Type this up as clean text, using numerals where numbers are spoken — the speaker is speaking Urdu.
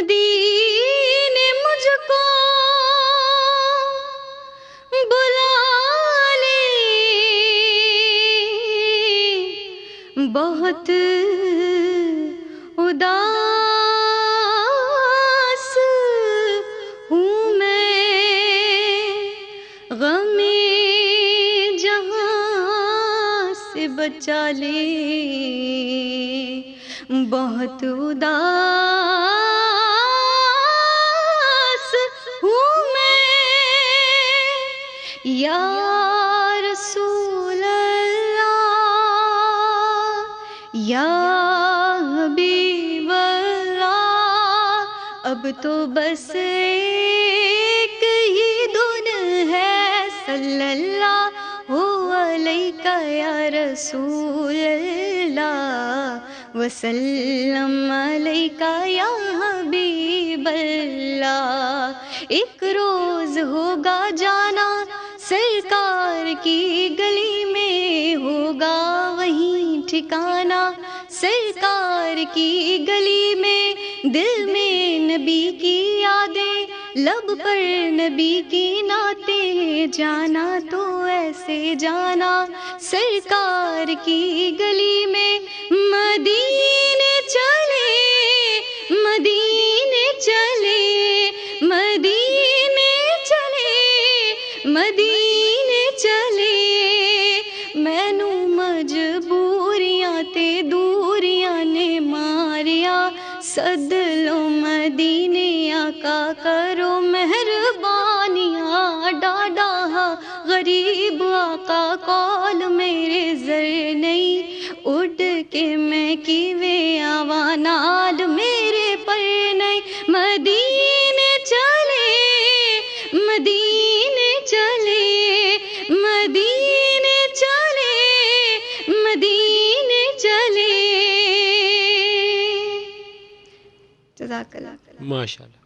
مدینے مجھ کو بلا لے، بہت اداس ہوں میں، غم جہاں سے بچا لے، بہت اداس ہوں میں، یا رسول اللہ، یا حبیب اللہ، اب تو بس ایک ہی دھن ہے، صلی اللہ علیہ یا رسول اللہ، وسلم علیک یا حبیب اللہ۔ ایک روز ہوگا جانا سرکار کی گلی میں، ہوگا وہیں ٹھکانا سرکار کی گلی میں، دل میں نبی کی یادیں، لب پر نبی کی نعتیں، جانا تو ایسے جانا سرکار کی گلی میں، مدینے چلے، مدینے چلے، مدینے چلے، مدینے چلے، مینو مجبوریاں تے دوریاں نے ماریا، سد لو مدینے آقا کرو مہربانیاں، ڈاڈا غریب آقا کول میرے زر نہیں، اٹھ کے میں کیویں آواں نال میرے پر نہیں، مدینے چلے، مدینے چلے، مدینے چلے، مدینے چلے۔ جزاک اللہ۔ ماشاء اللہ۔